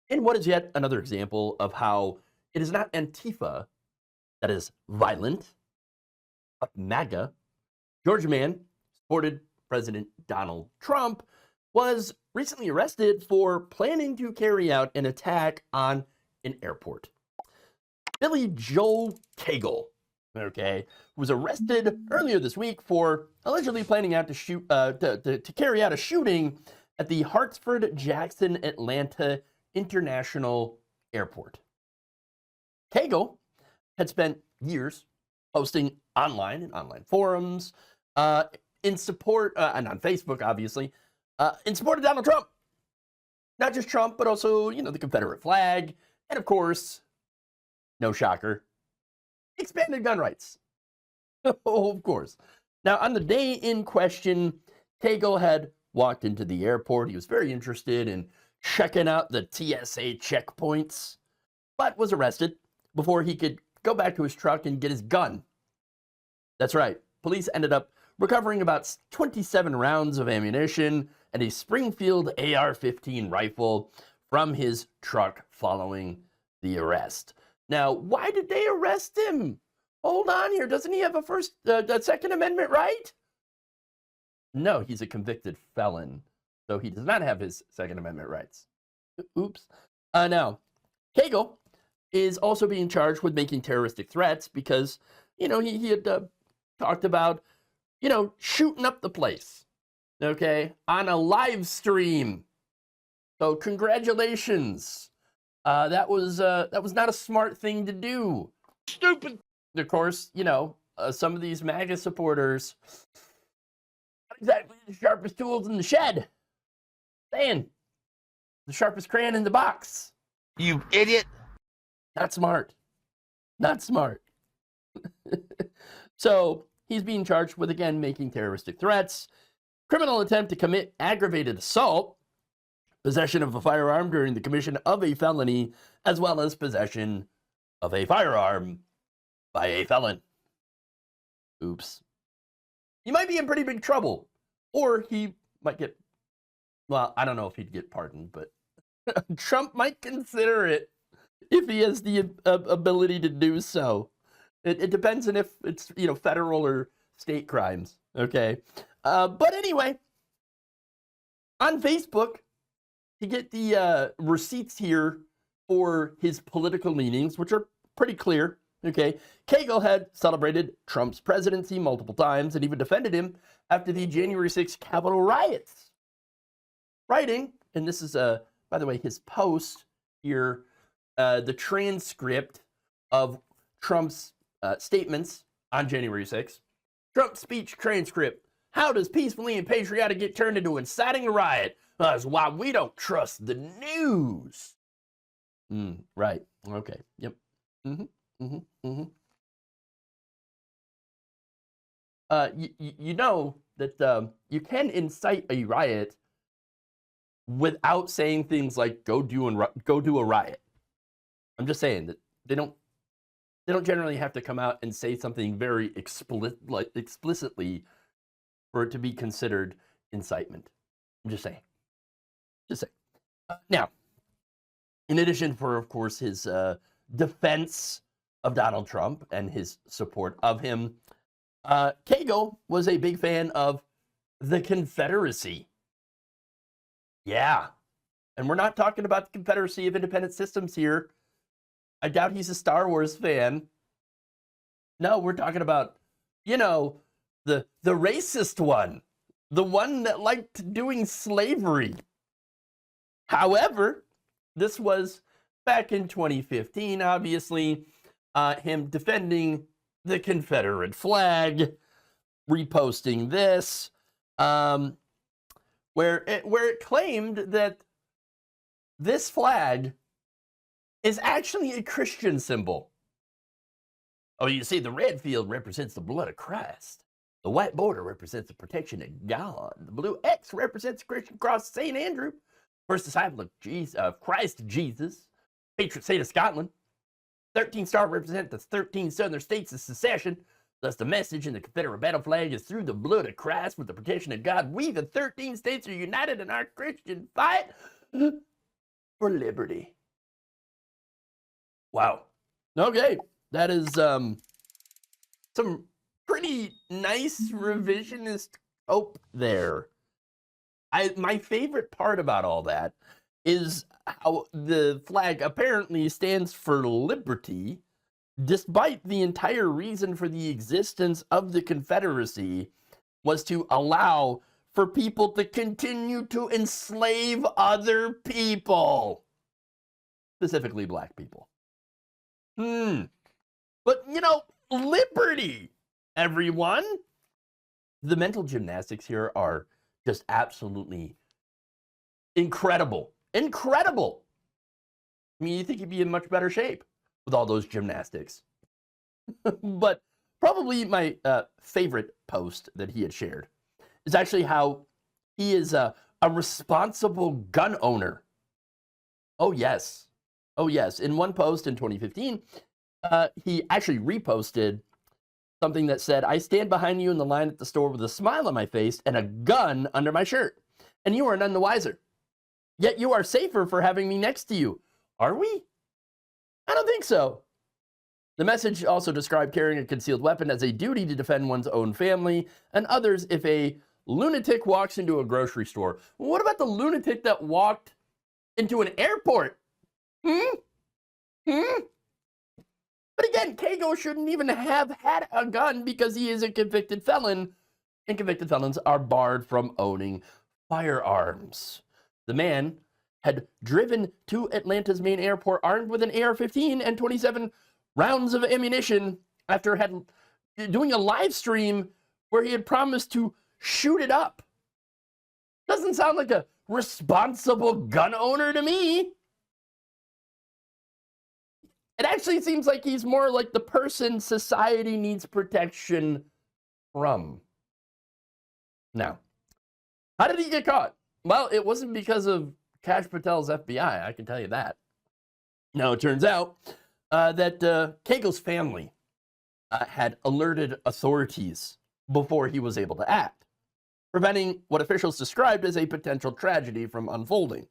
In what is yet another example of how it is not Antifa that is violent, but MAGA, Georgia man supported President Donald Trump was recently arrested for planning to carry out an attack on an airport. Billy Joel Cagle, was arrested earlier this week for allegedly planning out to carry out a shooting at the Hartsfield-Jackson Atlanta International Airport. Cagle had spent years posting online in online forums in support, and on Facebook, obviously, in support of Donald Trump. Not just Trump, but also, the Confederate flag, and of course, no shocker, expanded gun rights. Oh, of course. Now, on the day in question, Cagle had walked into the airport. He was very interested in checking out the TSA checkpoints, but was arrested before he could go back to his truck and get his gun. That's right. Police ended up recovering about 27 rounds of ammunition and a Springfield AR-15 rifle from his truck following the arrest. Now, why did they arrest him? Hold on here. Doesn't he have a Second Amendment right? No, he's a convicted felon, so he does not have his Second Amendment rights. Oops. Now, Cagle is also being charged with making terroristic threats because, he had talked about, shooting up the place, on a live stream. So congratulations. That was not a smart thing to do. Stupid. Of course, some of these MAGA supporters, not exactly the sharpest tools in the shed. Saying, the sharpest crayon in the box. You idiot. Not smart. Not smart. So he's being charged with, again, making terroristic threats, criminal attempt to commit aggravated assault, possession of a firearm during the commission of a felony, as well as possession of a firearm by a felon. Oops. He might be in pretty big trouble. Or he might get, well, I don't know if he'd get pardoned, but Trump might consider it if he has the ability to do so. It depends on if it's, federal or state crimes, okay? But anyway, on Facebook, to get the receipts here for his political leanings, which are pretty clear, okay? Cagle had celebrated Trump's presidency multiple times and even defended him after the January 6th Capitol riots. Writing, and this is, by the way, his post here, the transcript of Trump's statements on January 6th. Trump's speech transcript. How does peacefully and patriotic get turned into inciting a riot? That's why we don't trust the news. Right. Okay. Yep. You know that you can incite a riot without saying things like go do a riot. I'm just saying that they don't generally have to come out and say something very explicitly for it to be considered incitement. I'm just saying. Now, in addition for, of course, his defense of Donald Trump and his support of him, Cagle was a big fan of the Confederacy. Yeah. And we're not talking about the Confederacy of Independent Systems here. I doubt he's a Star Wars fan. No, we're talking about, the racist one. The one that liked doing slavery. However, this was back in 2015, obviously, him defending the Confederate flag, reposting this, where it claimed that this flag is actually a Christian symbol. Oh, you see, the red field represents the blood of Christ. The white border represents the protection of God. The blue X represents the Christian cross of St. Andrew, first disciple of Christ Jesus, patron saint of Scotland. 13 star represent the 13 southern states of secession. Thus, the message in the Confederate battle flag is through the blood of Christ with the protection of God. We, the 13 states, are united in our Christian fight for liberty. Wow. Okay. That is some pretty nice revisionist hope there. My favorite part about all that is how the flag apparently stands for liberty, despite the entire reason for the existence of the Confederacy was to allow for people to continue to enslave other people, specifically black people. But, liberty, everyone. The mental gymnastics here are just absolutely incredible. Incredible. I mean, you think he'd be in much better shape with all those gymnastics. But probably my favorite post that he had shared is actually how he is a responsible gun owner. Oh, yes. Oh, yes. In one post in 2015, he actually reposted something that said, "I stand behind you in the line at the store with a smile on my face and a gun under my shirt, and you are none the wiser. Yet you are safer for having me next to you. Are we? I don't think so." The message also described carrying a concealed weapon as a duty to defend one's own family and others if a lunatic walks into a grocery store. What about the lunatic that walked into an airport? But again, Kago shouldn't even have had a gun because he is a convicted felon, and convicted felons are barred from owning firearms. The man had driven to Atlanta's main airport armed with an AR-15 and 27 rounds of ammunition after doing a live stream where he had promised to shoot it up. Doesn't sound like a responsible gun owner to me. It actually seems like he's more like the person society needs protection from. Now, how did he get caught? Well, it wasn't because of Kash Patel's FBI, I can tell you that. Now, it turns out that Kago's family had alerted authorities before he was able to act, preventing what officials described as a potential tragedy from unfolding.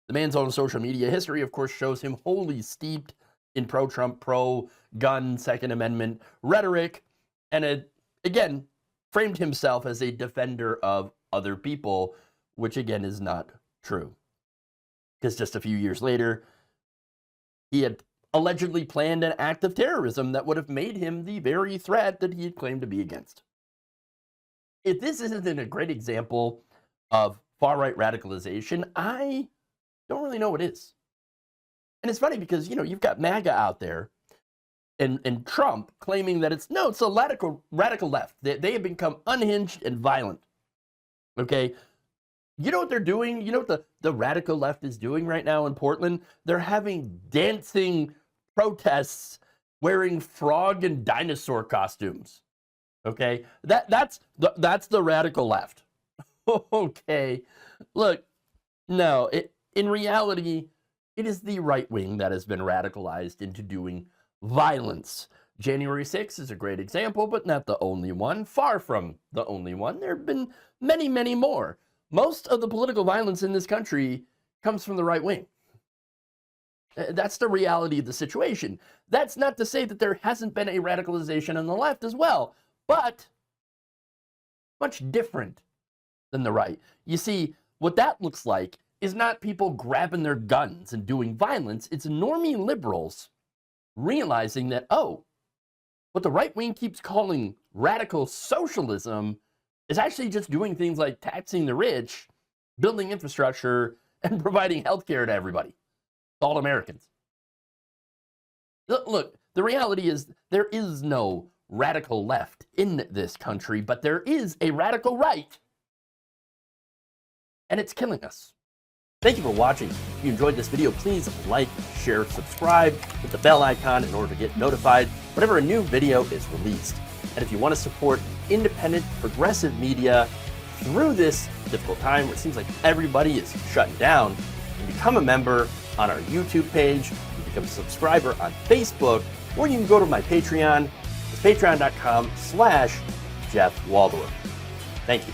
The man's own social media history, of course, shows him wholly steeped in pro-Trump, pro-gun, Second Amendment rhetoric, and again, framed himself as a defender of other people, which again is not true. Because just a few years later, he had allegedly planned an act of terrorism that would have made him the very threat that he had claimed to be against. If this isn't a great example of far-right radicalization, I don't really know what is. And it's funny because, you've got MAGA out there and Trump claiming that it's a radical left. They have become unhinged and violent. Okay? You know what they're doing? You know what the radical left is doing right now in Portland? They're having dancing protests wearing frog and dinosaur costumes. Okay? That's the radical left. Okay. Look, no, in reality, it is the right wing that has been radicalized into doing violence. January 6th is a great example, but not the only one. Far from the only one. There have been many, many more. Most of the political violence in this country comes from the right wing. That's the reality of the situation. That's not to say that there hasn't been a radicalization on the left as well, but much different than the right. You see, what that looks like is not people grabbing their guns and doing violence. It's normie liberals realizing that, what the right wing keeps calling radical socialism is actually just doing things like taxing the rich, building infrastructure, and providing health care to everybody, all Americans. Look, the reality is there is no radical left in this country, but there is a radical right, and it's killing us. Thank you for watching. If you enjoyed this video, please like, share, subscribe, hit the bell icon in order to get notified whenever a new video is released. And if you want to support independent, progressive media through this difficult time where it seems like everybody is shutting down, you can become a member on our YouTube page, you can become a subscriber on Facebook, or you can go to my Patreon. It's patreon.com/Jeff Waldorf. Thank you.